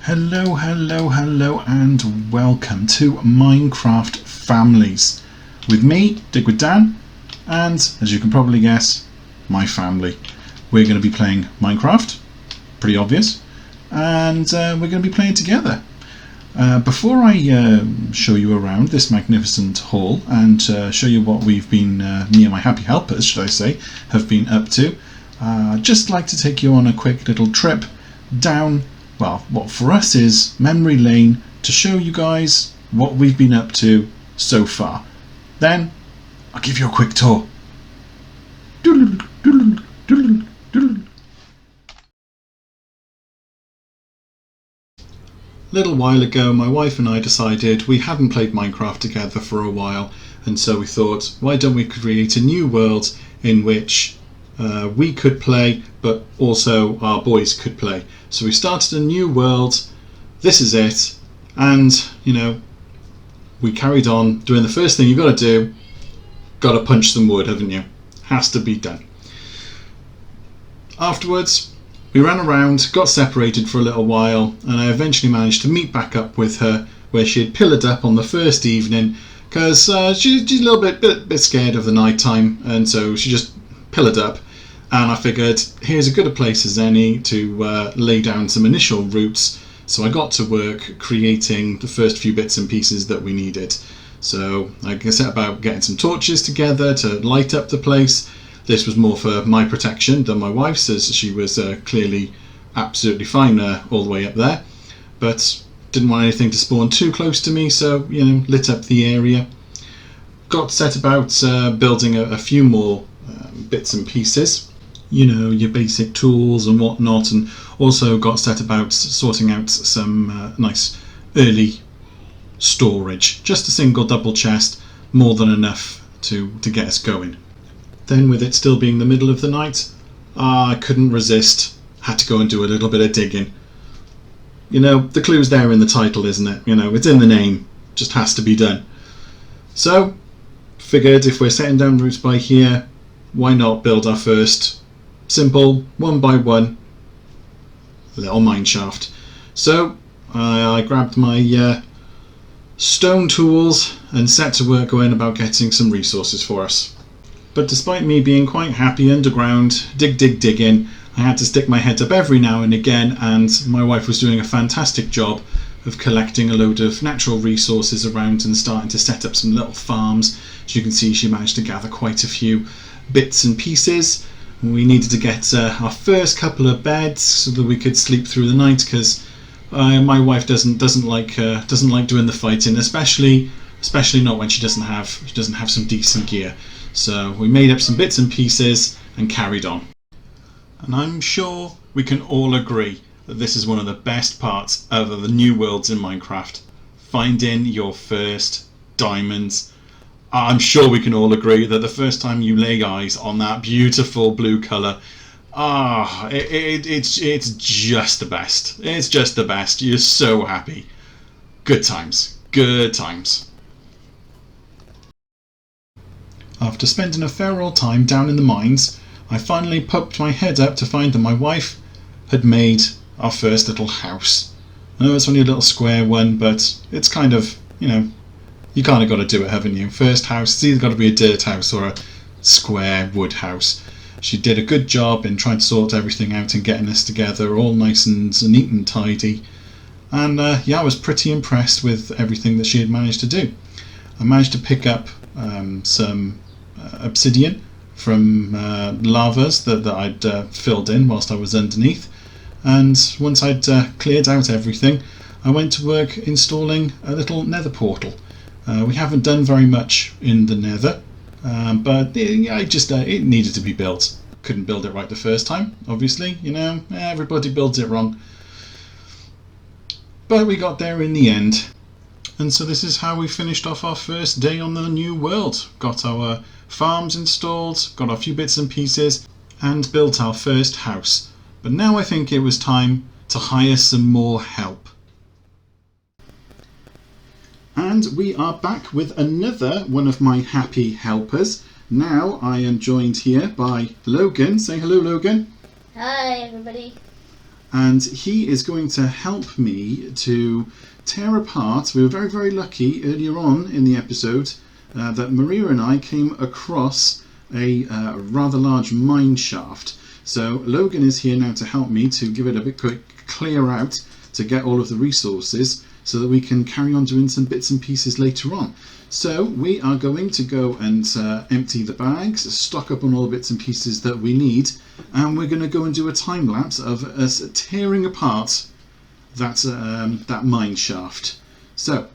Hello, and welcome to Minecraft Families. With me, Dig with Dan, and as you can probably guess, my family. We're going to be playing Minecraft, pretty obvious, and we're going to be playing together. Before I show you around this magnificent hall and show you what we've been, me and my happy helpers, should I say, have been up to, I'd just like to take you on a quick little trip down, well, what for us is memory lane, to show you guys what we've been up to so far. Then I'll give you a quick tour. Little while ago, my wife and I decided we hadn't played Minecraft together for a while, and so we thought, why don't we create a new world in which we could play, but also our boys could play. So we started a new world. This is it, and we carried on doing the first thing you've got to do. Got to punch some wood, haven't you? Has to be done. Afterwards, we ran around, got separated for a little while, and I eventually managed to meet back up with her where she had pillared up on the first evening because she's a little bit scared of the night time, and so she just pillared up. And I figured, here's as good a place as any to lay down some initial roots. So I got to work creating the first few bits and pieces that we needed. So I set about getting some torches together to light up the place. This was more for my protection than my wife's, as she was clearly absolutely fine all the way up there. But didn't want anything to spawn too close to me, so lit up the area. Got set about building a few more bits and pieces. Your basic tools and whatnot, and also got set about sorting out some nice early storage. Just a single double chest, more than enough to get us going. Then, with it still being the middle of the night, I couldn't resist. Had to go and do a little bit of digging. The clue's there in the title, isn't it? It's in the name. Just has to be done. So, figured if we're setting down roots by here, why not build our first simple, one by one, little mine shaft. So I grabbed my stone tools and set to work going about getting some resources for us. But despite me being quite happy underground, digging, I had to stick my head up every now and again, and my wife was doing a fantastic job of collecting a load of natural resources around and starting to set up some little farms. As you can see, she managed to gather quite a few bits and pieces. We needed to get our first couple of beds so that we could sleep through the night, because my wife doesn't like doing the fighting, especially not when she doesn't have some decent gear. So we made up some bits and pieces and carried on. And I'm sure we can all agree that this is one of the best parts of the new worlds in Minecraft. Finding your first diamonds. I'm sure we can all agree that the first time you lay eyes on that beautiful blue colour, it's just the best. It's just the best. You're so happy. Good times. Good times. After spending a fair old time down in the mines, I finally poked my head up to find that my wife had made our first little house. I know it's only a little square one, but it's kind of, you kind of got to do it, haven't you? First house, it's either got to be a dirt house or a square wood house. She did a good job in trying to sort everything out and getting us together all nice and neat and tidy. And I was pretty impressed with everything that she had managed to do. I managed to pick up some obsidian from lavas that I'd filled in whilst I was underneath. And once I'd cleared out everything, I went to work installing a little nether portal. We haven't done very much in the nether, but it needed to be built. Couldn't build it right the first time, obviously. Everybody builds it wrong. But we got there in the end. And so this is how we finished off our first day on the new world. Got our farms installed, got a few bits and pieces, and built our first house. But now I think it was time to hire some more help. And we are back with another one of my happy helpers. Now I am joined here by Logan. Say hello, Logan. Hi, everybody. and he is going to help me to tear apart. We were very, very lucky earlier on in the episode that Maria and I came across a rather large mine shaft. So Logan is here now to help me to give it a bit quick clear out to get all of the resources so that we can carry on doing some bits and pieces later on. So we are going to go and empty the bags, stock up on all the bits and pieces that we need, and we're going to go and do a time lapse of us tearing apart that mine shaft. So,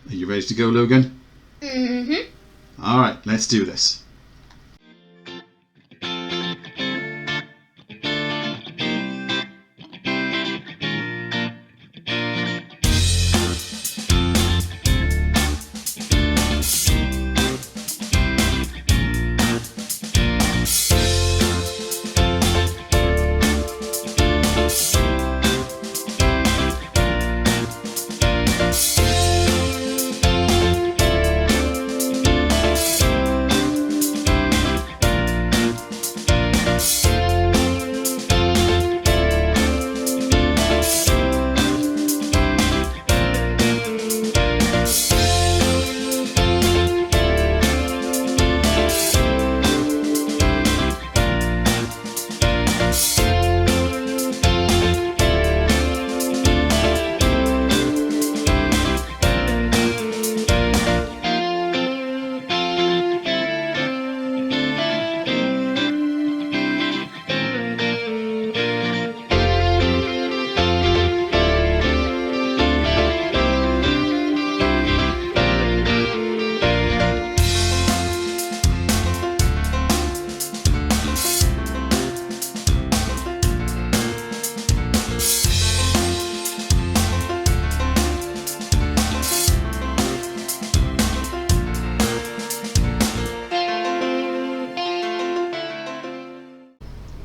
are you ready to go, Logan? Mm-hmm. All right, let's do this.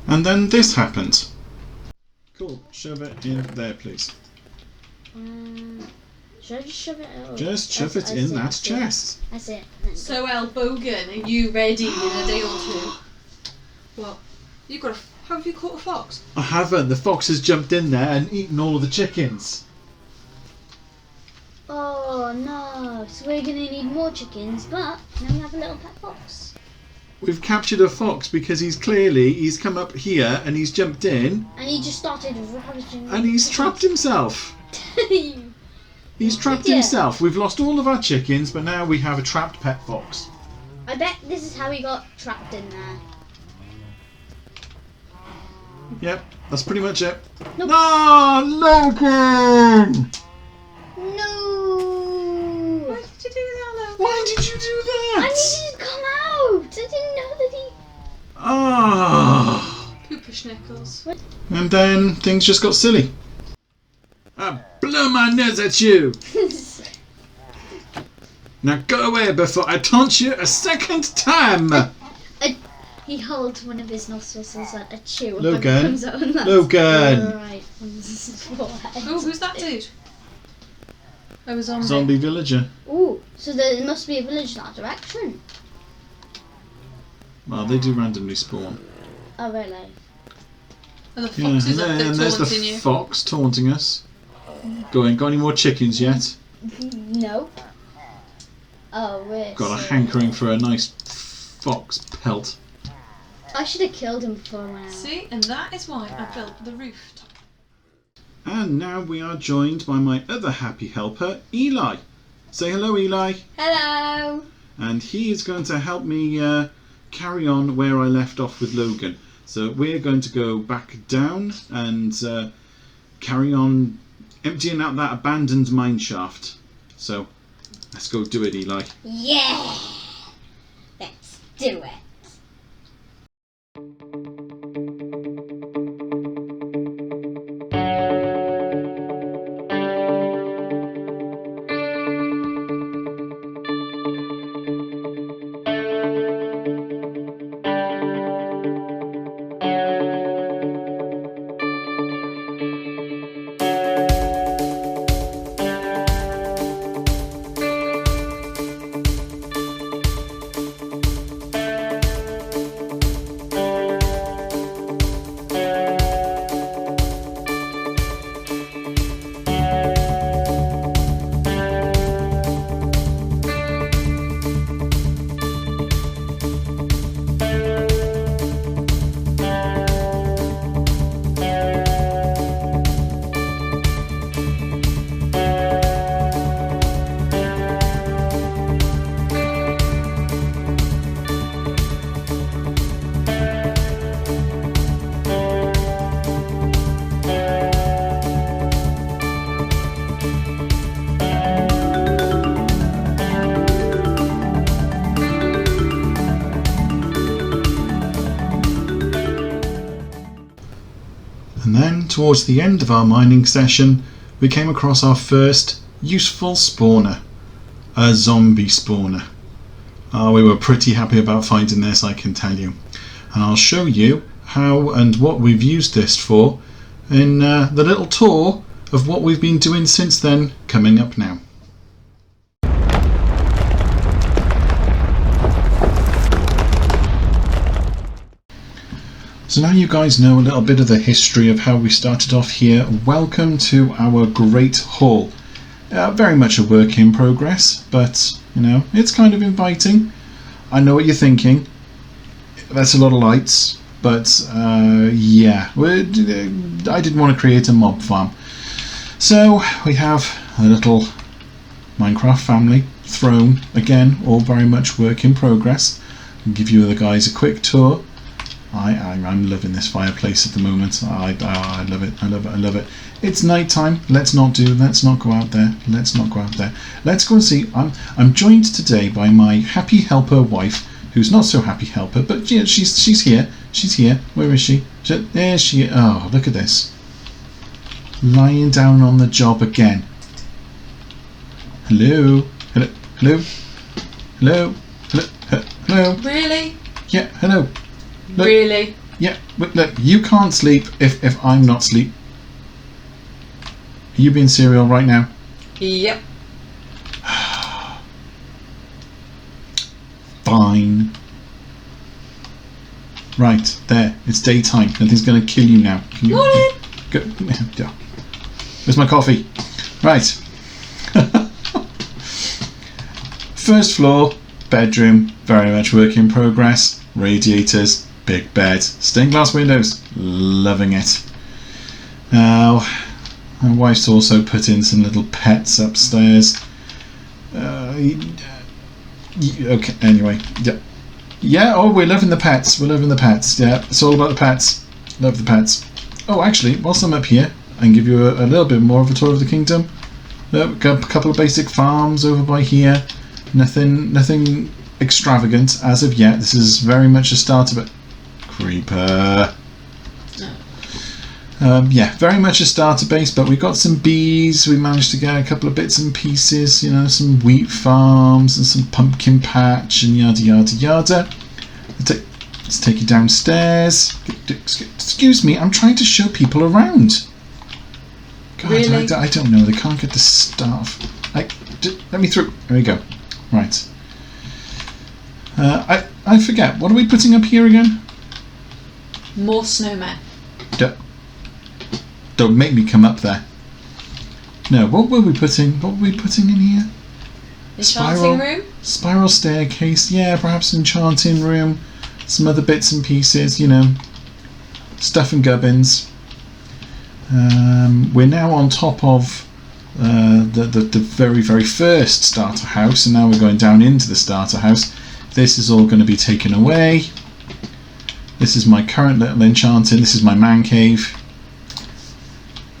And then this happened. Cool, shove it in there, please. Should I just shove it out? Just shove it in that chest. That's it. So, Bogan, are you ready in a day or two? What? You got how have you caught a fox? I haven't. The fox has jumped in there and eaten all of the chickens. Oh no! So we're gonna need more chickens, but now we have a little pet fox. We've captured a fox because he's come up here and he's jumped in. And he just started ravaging. And he's trapped himself. He's trapped himself. We've lost all of our chickens, but now we have a trapped pet fox. I bet this is how he got trapped in there. Yep, that's pretty much it. Nope. No, Logan! No! Why did you do that, Logan? Why did you do that? I needed to come out! I didn't know that he... Ah! Pooper schnickles. And then things just got silly. I blow my nose at you! Now go away before I taunt you a second time! He holds one of his nostrils at a chew. Logan. And comes out and that's Logan. right from his forehead. Oh, who's that dude? I was on Zombie villager. Ooh, so there must be a village in that direction. Well, they do randomly spawn. Oh, really? And the Yeah, fox is up there and there's the taunting you. fox taunting us. Going, got any more chickens yet? Nope. Oh, weird. Got a hankering for a nice fox pelt. I should have killed him before I went out. See, and that is why I built the rooftop. And now we are joined by my other happy helper, Eli. Say hello, Eli. Hello! And he is going to help me carry on where I left off with Logan. So we're going to go back down and carry on emptying out that abandoned mine shaft. So let's go do it, Eli. Yeah! Let's do it. towards the end of our mining session, we came across our first useful spawner, a zombie spawner. We were pretty happy about finding this, I can tell you. And I'll show you how and what we've used this for in the little tour of what we've been doing since then, coming up now. So now you guys know a little bit of the history of how we started off here. Welcome to our Great Hall. Very much a work in progress, but you know, it's kind of inviting. I know what you're thinking. That's a lot of lights, but yeah, I didn't want to create a mob farm. So we have a little Minecraft family throne, again, all very much work in progress. I'll give you the guys a quick tour. I'm loving this fireplace at the moment. I love it. I love it. I love it. It's night time. Let's not go out there. Let's go and see. I'm joined today by my happy helper wife, who's not so happy helper, but yeah, she's here. She's here. Where is she? There she is. Oh, look at this. Lying down on the job again. Hello. Hello. Hello. Hello. Hello. Hello. Really? Yeah. Hello. Look, really? Yeah, but look, you can't sleep if I'm not asleep. Are you being serial right now? Yep. Fine. Right, there. It's daytime. Nothing's going to kill you now. Can you Morning. go? Yeah. Where's my coffee? Right. First floor, bedroom, very much work in progress. Radiators, big bed, stained glass windows, loving it. Now, my wife's also put in some little pets upstairs. Okay, anyway, yeah. Oh, we're loving the pets. We're loving the pets. Yeah, it's all about the pets. Love the pets. Oh, actually, whilst I'm up here, I can give you a little bit more of a tour of the kingdom. Look, a couple of basic farms over by here. Nothing extravagant as of yet. This is very much a starter, but creeper. Yeah, very much a starter base, but we've got some bees. We managed to get a couple of bits and pieces, you know, some wheat farms and some pumpkin patch and yada yada yada. Let's take you downstairs. Excuse me, I'm trying to show people around. God, really? I don't know. They can't get the stuff. Let me through. There we go. Right. I forget. What are we putting up here again? More snowmen. Don't make me come up there. No, what were we putting? What were we putting in here? Enchanting room? Spiral staircase. Yeah, perhaps enchanting room. Some other bits and pieces, you know. Stuff and gubbins. We're now on top of the very, very first starter house, and now we're going down into the starter house. This is all going to be taken away. This is my current little enchanting. This is my man cave.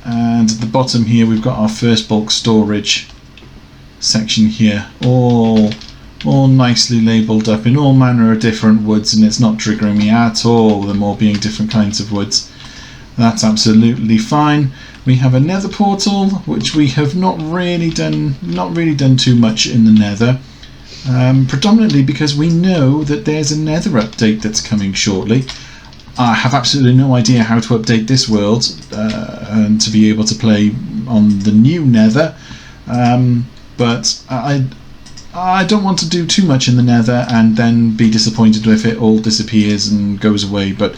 And at the bottom here we've got our first bulk storage section here. All nicely labelled up in all manner of different woods, and it's not triggering me at all, them all being different kinds of woods. That's absolutely fine. We have a nether portal, which we have not really done too much in the nether. Predominantly because we know that there's a nether update that's coming shortly. I have absolutely no idea how to update this world and to be able to play on the new nether, but I don't want to do too much in the nether and then be disappointed if it all disappears and goes away. But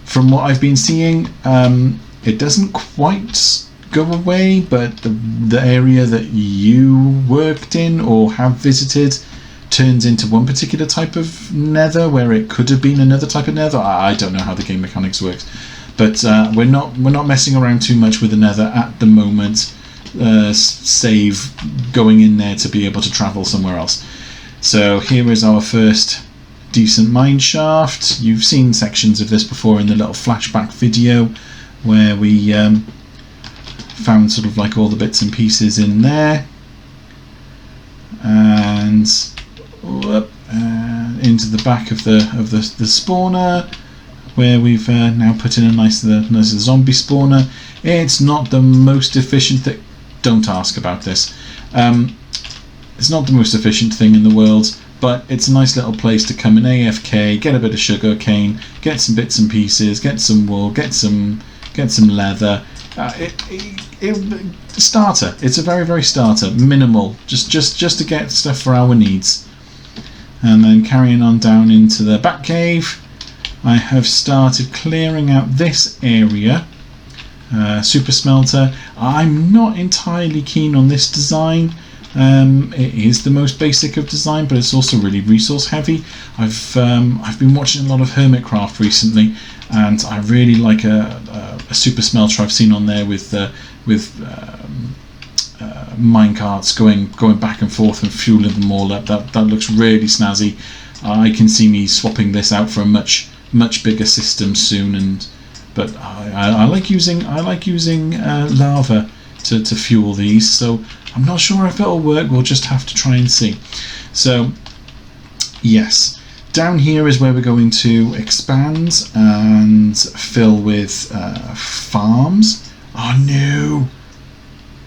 from what I've been seeing, it doesn't quite go away, but the area that you worked in or have visited turns into one particular type of nether where it could have been another type of nether. I don't know how the game mechanics works, but we're not messing around too much with the nether at the moment, save going in there to be able to travel somewhere else. So here is our first decent mine shaft. You've seen sections of this before in the little flashback video where we found sort of like all the bits and pieces in there, and into the back of the spawner, where we've now put in a nice zombie spawner. It's not the most efficient thing. Don't ask about this. It's not the most efficient thing in the world, but it's a nice little place to come in AFK, get a bit of sugar cane, get some bits and pieces, get some wool, get some leather. Starter. It's a very, very starter, minimal, just to get stuff for our needs. And then carrying on down into the back cave, I have started clearing out this area. Super smelter. I'm not entirely keen on this design. It is the most basic of design, but it's also really resource heavy. I've been watching a lot of Hermitcraft recently, and I really like a super smelter I've seen on there with minecarts going back and forth and fueling them all up. That looks really snazzy. I can see me swapping this out for a much bigger system soon. But I like using lava to fuel these, so I'm not sure if it'll work. We'll just have to try and see. So yes, down here is where we're going to expand and fill with farms. Oh no!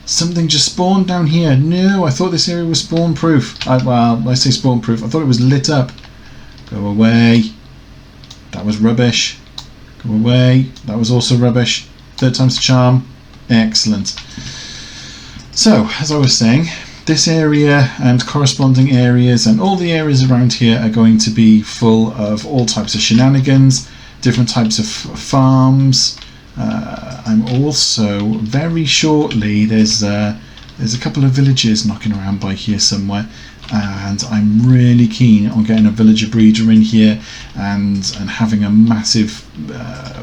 Something just spawned down here. No, I thought this area was spawn proof. Well, I say spawn proof. I thought it was lit up. Go away. That was rubbish. Go away. That was also rubbish. Third time's the charm. Excellent. So, as I was saying, this area and corresponding areas and all the areas around here are going to be full of all types of shenanigans, different types of farms. I'm also very shortly, there's a couple of villages knocking around by here somewhere, and I'm really keen on getting a villager breeder in here and having a massive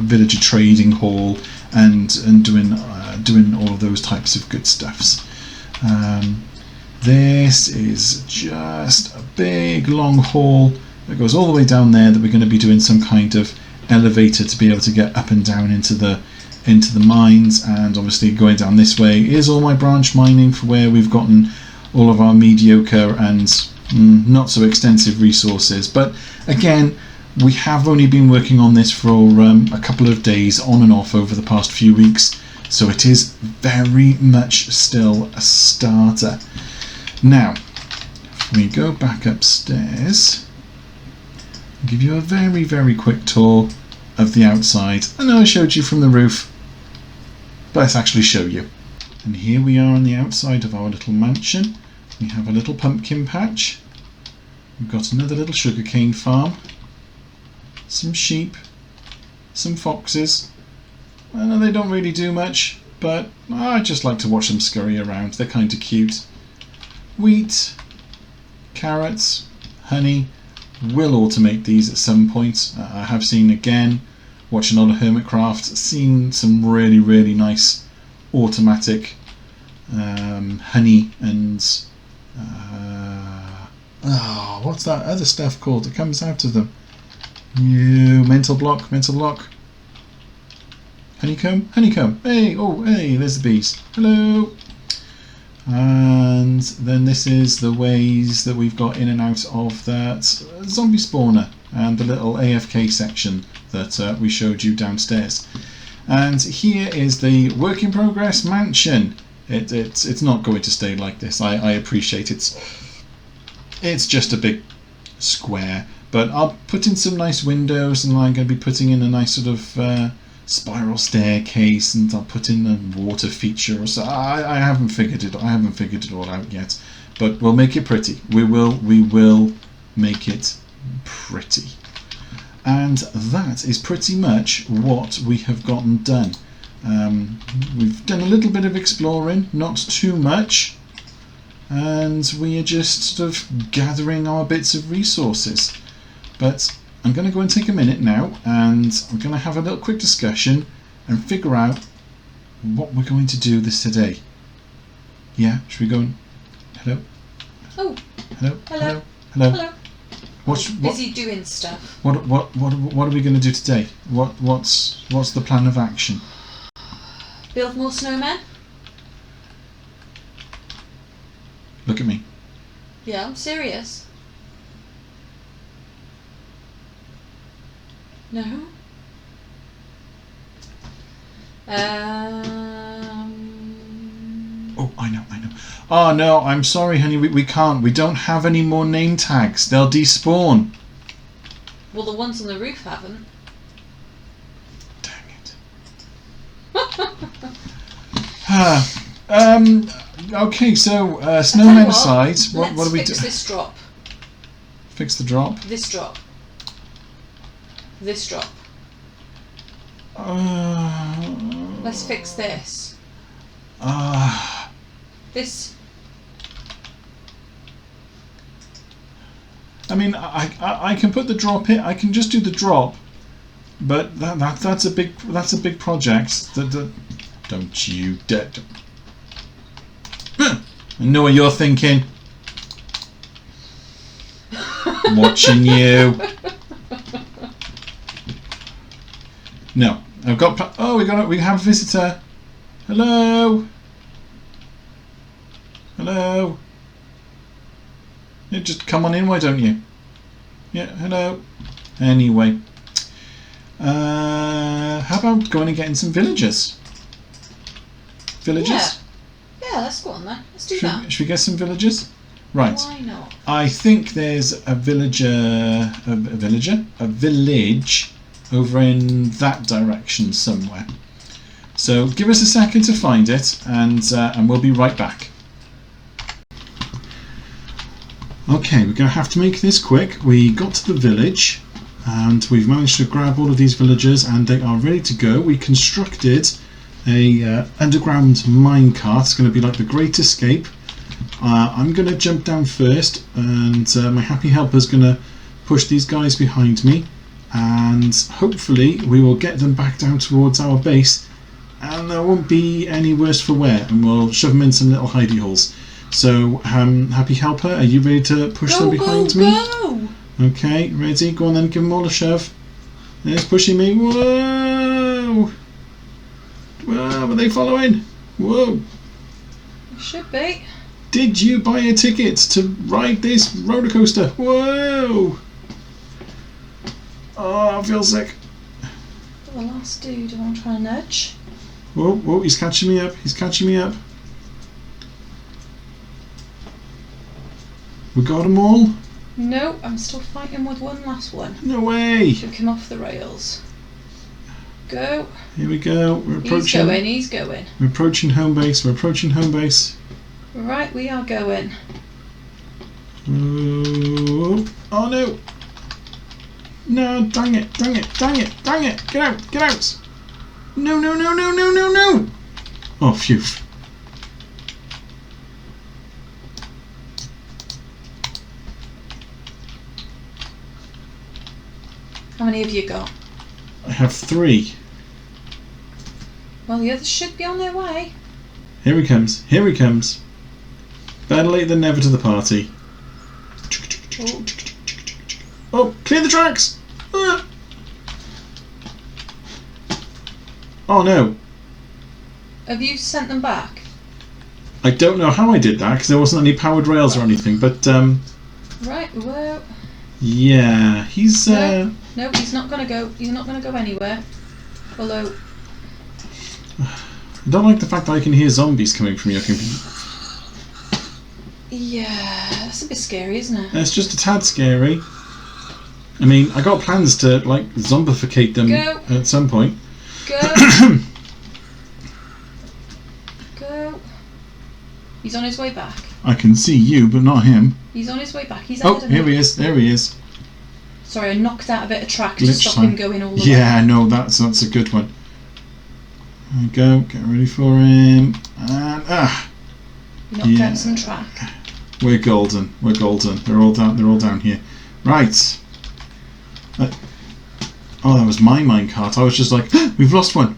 villager trading hall and doing all of those types of good stuffs. This is just a big long hall that goes all the way down there that we're going to be doing some kind of elevator to be able to get up and down into the mines. And obviously going down this way is all my branch mining for where we've gotten all of our mediocre and not so extensive resources. But again, we have only been working on this for a couple of days on and off over the past few weeks, so it is very much still a starter. Now, if we go back upstairs, I'll give you a very, very quick tour of the outside. I know I showed you from the roof, but let's actually show you. And here we are on the outside of our little mansion. We have a little pumpkin patch. We've got another little sugarcane farm. Some sheep. Some foxes. I know they don't really do much, but I just like to watch them scurry around. They're kind of cute. Wheat, carrots, honey. Will automate these at some point. I have seen, again, watching a lot of Hermitcraft, seen some really, really nice automatic honey and what's that other stuff called? It comes out of them. Mental block. Honeycomb. Hey, oh, hey, there's the bees. Hello. And then this is the ways that we've got in and out of that zombie spawner and the little AFK section that we showed you downstairs. And here is the work in progress mansion. It's not going to stay like this. I appreciate it's just a big square, but I'll put in some nice windows, and I'm going to be putting in a nice sort of spiral staircase, and I'll put in a water feature or so. I haven't figured it all out yet, but we'll make it pretty. We will make it pretty. And that is pretty much what we have gotten done. We've done a little bit of exploring, not too much, and we are just sort of gathering our bits of resources. But I'm going to go and take a minute now, and I'm going to have a little quick discussion and figure out what we're going to do this today. Yeah, should we go and... Hello? Oh. Hello? What? Busy doing stuff. What are we going to do today? What's the plan of action? Build more snowmen? Look at me. Yeah, I'm serious. No? Oh, I know. Oh no, I'm sorry, honey. We can't. We don't have any more name tags. They'll despawn. Well, the ones on the roof haven't. Dang it. Okay, so snowmen aside, what do we do? Let's fix this drop. Fix the drop. This drop. This drop. Let's fix this. This. I mean, I can put the drop in. I can just do the drop, but that's a big project. Don't you dare. I know what you're thinking. Watching you. No, I've got. Oh, we have a visitor. Hello. Hello. Yeah, just come on in, why don't you? Yeah, hello. Anyway, how about going and getting some villagers? Villagers? Yeah, let's go on there. Let's do that. Should we get some villagers? Right. Why not? I think there's a village over in that direction somewhere. So give us a second to find it, and we'll be right back. Okay, we're going to have to make this quick. We got to the village, and we've managed to grab all of these villagers, and they are ready to go. We constructed a underground minecart. It's going to be like the Great Escape. I'm going to jump down first, and my happy helper's going to push these guys behind me, and hopefully we will get them back down towards our base, and there won't be any worse for wear, and we'll shove them in some little hidey holes. So, happy helper, are you ready to push them behind me? Go! Okay, ready? Go on then, give them all a shove. There's pushing me. Whoa! Whoa, are they following? Whoa! Should be. Did you buy a ticket to ride this roller coaster? Whoa! Oh, I feel sick. The last dude I want to try and nudge. Whoa, he's catching me up. He's catching me up. We got them all? No, I'm still fighting with one last one. No way! Took him off the rails. Go. Here we go. We're approaching. He's going. We're approaching home base. We're approaching home base. Right, we are going. Oh no! No, dang it! Get out! No! Oh, phew. How many have you got? I have 3. Well, the others should be on their way. Here he comes. Better late than never to the party. Oh, clear the tracks! Ah. Oh no. Have you sent them back? I don't know how I did that because there wasn't any powered rails or anything, but Right, well. yeah, he's No, he's not gonna go. He's not gonna go anywhere. Although. I don't like the fact that I can hear zombies coming from your computer. Yeah, that's a bit scary, isn't it? It's just a tad scary. I mean, I got plans to like zombificate them at some point. Go. Go. He's on his way back. I can see you, but not him. He's on his way back. He's Oh, here he is. There he is. Sorry, I knocked out a bit of track to Glitch stop time. him going all the way. Yeah, no, that's a good one. There we go. Get ready for him. And You knocked out some track. we're golden. They're all down here. Right. Oh, that was my minecart. I was just like, we've lost one.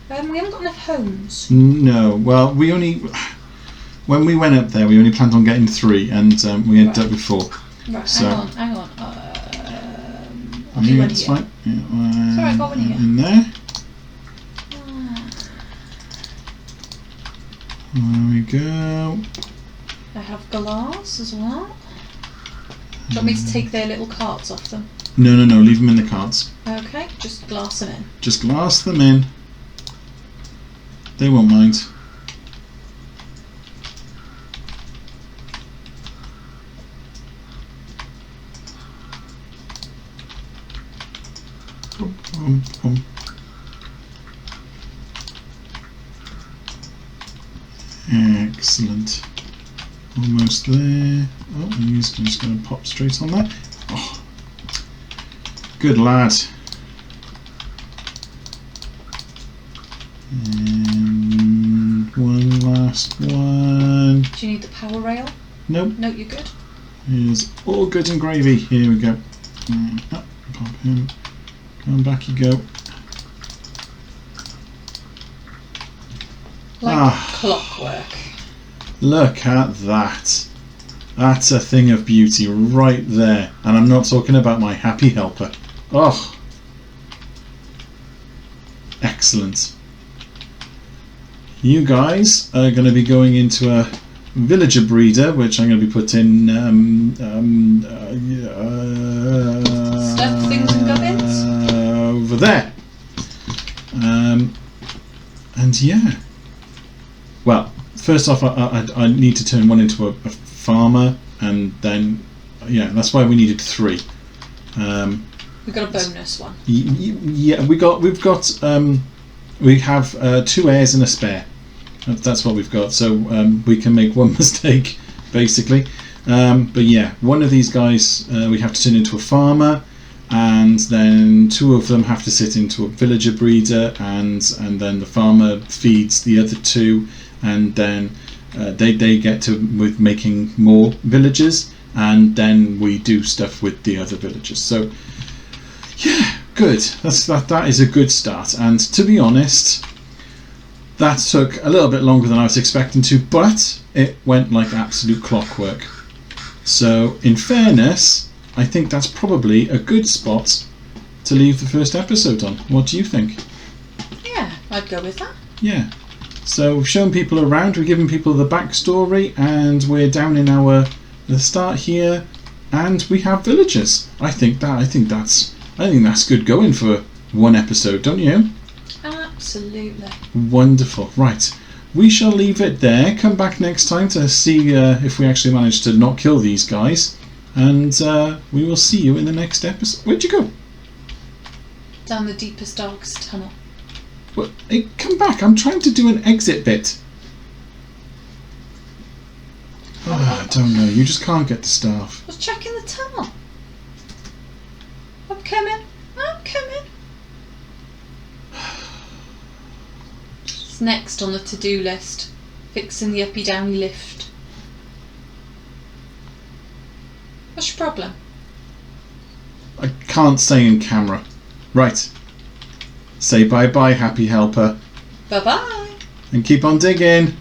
We haven't got enough homes. No. Well, when we went up there, we only planned on getting 3, and we ended up with 4. Right, So, hang on. I mean, it's fine. Yeah, Sorry, I got one here. In there. There we go. I have glass as well. Do you want me to take their little carts off them? No. Leave them in the carts. Okay, just glass them in. Just glass them in. They won't mind. Excellent. Almost there. Oh, he's just going to pop straight on there. Oh, good lad. And one last one. Do you need the power rail? Nope. No, you're good. Here's all good and gravy. Here we go. Up, pop him. Come back you go. Like clockwork. Look at that. That's a thing of beauty right there. And I'm not talking about my happy helper. Oh. Excellent. You guys are going to be going into a villager breeder, which I'm going to be putting Stuff, things and gubbins? over there. And yeah. Well, first off, I need to turn one into a farmer, and then yeah, that's why we needed 3. We got a bonus one. Yeah, we have 2 heirs and a spare. That's what we've got. So we can make one mistake, basically. But yeah, one of these guys we have to turn into a farmer, and then 2 of them have to sit into a villager breeder, and then the farmer feeds the other 2, and then they get to with making more villagers, and then we do stuff with the other villagers. So yeah, good. That is a good start. And to be honest, that took a little bit longer than I was expecting to, but it went like absolute clockwork. So in fairness, I think that's probably a good spot to leave the first episode on. What do you think? Yeah, I'd go with that. Yeah. So we've shown people around, we've given people the backstory, and we're down in the start here, and we have villagers. I think that's good going for one episode, don't you? Absolutely. Wonderful. Right. We shall leave it there. Come back next time to see if we actually manage to not kill these guys. And we will see you in the next episode. Where'd you go? Down the deepest, darkest tunnel. Well, hey, come back. I'm trying to do an exit bit. Oh, I don't know. You just can't get the staff. I was checking the tunnel. I'm coming. It's next on the to-do list. Fixing the uppy-downy lift. What's your problem? I can't say in camera. Right. Say bye-bye, happy helper. Bye-bye. And keep on digging.